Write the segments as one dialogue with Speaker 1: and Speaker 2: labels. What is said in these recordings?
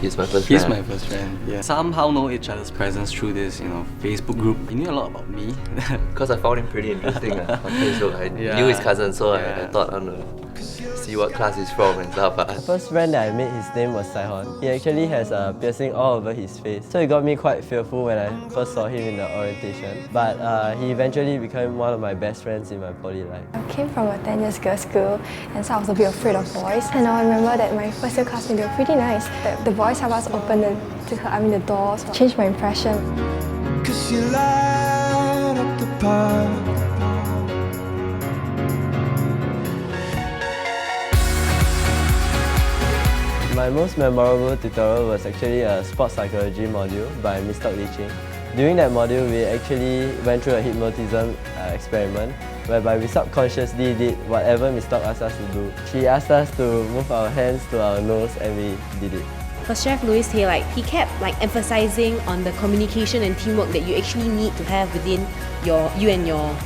Speaker 1: He's my first
Speaker 2: He's
Speaker 1: friend.
Speaker 2: my first friend, yeah. Somehow know each other's presence through this, Facebook group. He knew a lot about me.
Speaker 1: Because I found him pretty interesting on Facebook. I knew his cousin, so I thought I'm gonna see what class he's from and stuff.
Speaker 3: The first friend that I met, his name was Saihon. He actually has a piercing all over his face. So it got me quite fearful when I first saw him in the orientation. But he eventually became one of my best friends in my poly life.
Speaker 4: I came from a 10 years girls' school, and so I was a bit afraid of boys. And I remember that my first year classmates, they were pretty nice. The boys helped us open the doors, changed my impression.
Speaker 5: Cause you light up the park.
Speaker 3: My most memorable tutorial was actually a sports psychology module by Ms. Tok Lee Ching. During that module, we actually went through a hypnotism experiment whereby we subconsciously did whatever Ms. Tok asked us to do. She asked us to move our hands to our nose and we did it.
Speaker 6: For Chef Louis here, he kept emphasizing on the communication and teamwork that you actually need to have within you and your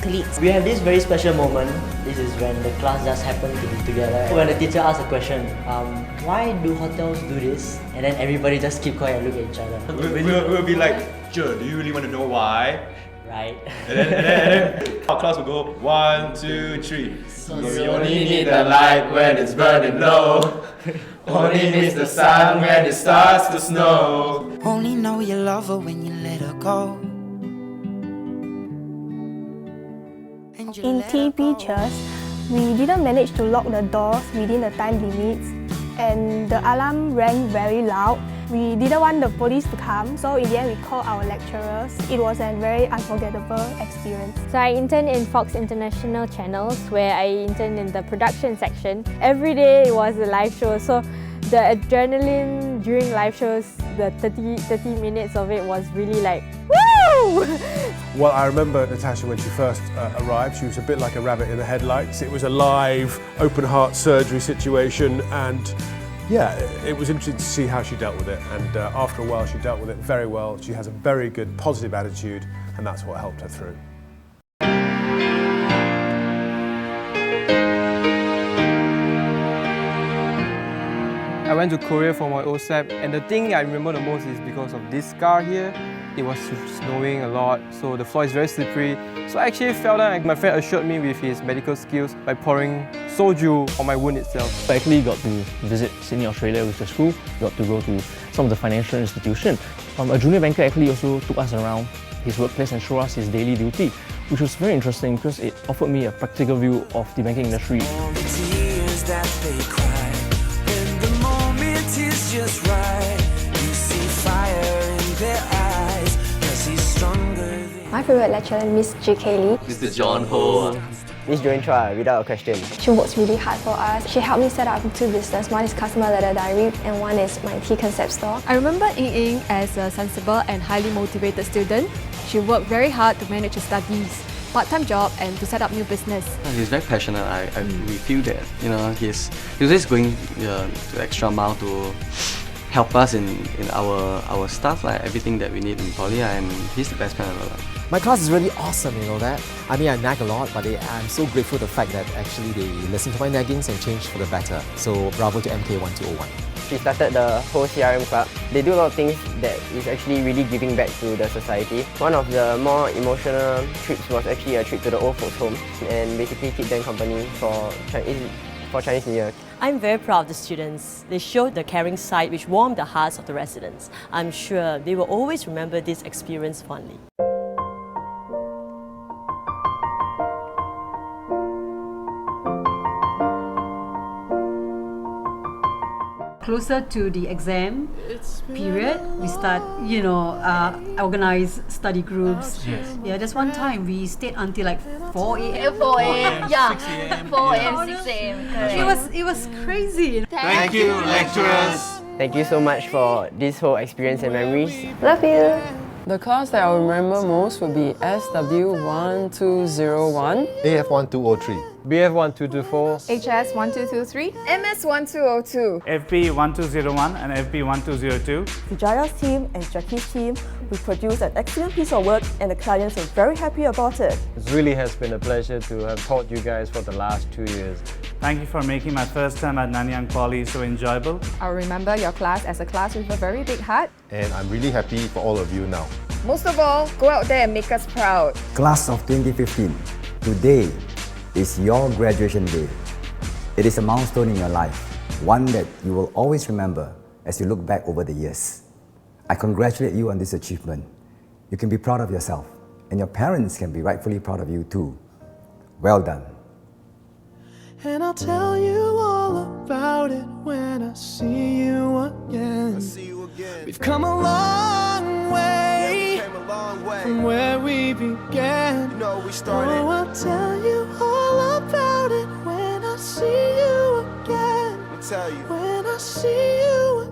Speaker 6: colleagues.
Speaker 7: We have this very special moment. This is when the class just happened to be together. When the teacher asks a question, why do hotels do this? And then everybody just keep quiet and look at each other.
Speaker 8: We'll be like, Joe, do you really want to know why?
Speaker 7: Right.
Speaker 8: And then our class will go 1, 2, 3. So we only need the light when it's burning low. Only miss the sun when it starts to snow.
Speaker 5: Only know you love her when you let her go.
Speaker 4: In TP Church, we didn't manage to lock the doors within the time limits, and the alarm rang very loud. We didn't want the police to come, so in the end we called our lecturers. It was a very unforgettable experience.
Speaker 9: So I interned in Fox International Channels, where I interned in the production section. Every day it was a live show, so the adrenaline during live shows, the 30 minutes of it was really like, woo!
Speaker 10: Well, I remember Natasha when she first arrived, she was a bit like a rabbit in the headlights. It was a live, open heart surgery situation, and yeah, it was interesting to see how she dealt with it. And after a while, she dealt with it very well. She has a very good, positive attitude, and that's what helped her through.
Speaker 11: I went to Korea for my OSAP, and the thing I remember the most is because of this scar here. It was snowing a lot, so the floor is very slippery. So I actually fell down, and my friend assured me with his medical skills by pouring soju on my wound itself.
Speaker 12: I actually got to visit Sydney, Australia with the school, got to go to some of the financial institutions. A junior banker actually also took us around his workplace and showed us his daily duty, which was very interesting because it offered me a practical view of the banking industry.
Speaker 5: Just right. You see fire in their eyes, 'cause he's stronger than...
Speaker 4: My favorite lecturer, Miss J.K. Lee.
Speaker 1: Mr. John Ho.
Speaker 3: Miss Joan Chua, without a question.
Speaker 4: She works really hard for us. She helped me set up 2 businesses. One is customer letter diary and one is my tea concept store.
Speaker 13: I remember Ying Ying as a sensible and highly motivated student. She worked very hard to manage her studies, part-time job, and to set up new business.
Speaker 2: He's very passionate. We feel that he's always going the extra mile to help us in our stuff, like everything that we need in poly, and he's the best friend ever.
Speaker 14: My class is really awesome, you know that. I mean, I nag a lot, but I'm so grateful for the fact that actually they listen to my naggings and change for the better. So bravo to MK1201.
Speaker 3: She started the whole CRM club. They do a lot of things that is actually really giving back to the society. One of the more emotional trips was actually a trip to the old folks' home and basically keep them company for Chinese New Year.
Speaker 7: I'm very proud of the students. They showed the caring side which warmed the hearts of the residents. I'm sure they will always remember this experience fondly.
Speaker 15: Closer to the exam period, we start, organize study groups.
Speaker 8: Yes.
Speaker 15: Yeah, there's one time we stayed until like 4 a.m.
Speaker 16: 4 a.m. Yeah,
Speaker 8: 6 a.m.
Speaker 16: 4 a.m. 6 a.m. Correct.
Speaker 15: It was crazy.
Speaker 8: Thank you, lecturers.
Speaker 3: Thank you so much for this whole experience and memories.
Speaker 4: Love you!
Speaker 17: The class that I'll remember most would be SW1201,
Speaker 18: AF1203,
Speaker 3: BF1224,
Speaker 19: HS1223,
Speaker 20: MS1202,
Speaker 5: FP1201 and FP1202.
Speaker 6: Vijaya's team and Jackie's team, we produced an excellent piece of work and the clients are very happy about it.
Speaker 3: It really has been a pleasure to have taught you guys for the last 2 years.
Speaker 18: Thank you for making my first time at Nanyang Poly so enjoyable.
Speaker 20: I'll remember your class as a class with a very big heart.
Speaker 19: And I'm really happy for all of you now.
Speaker 20: Most of all, go out there and make us proud.
Speaker 21: Class of 2015, today is your graduation day. It is a milestone in your life, one that you will always remember as you look back over the years. I congratulate you on this achievement. You can be proud of yourself, and your parents can be rightfully proud of you too. Well done.
Speaker 5: And I'll tell you all about it when I see you again. We've come a long way, from where we began. We started. Oh, I'll tell you all about it when I see you again. When I see you again.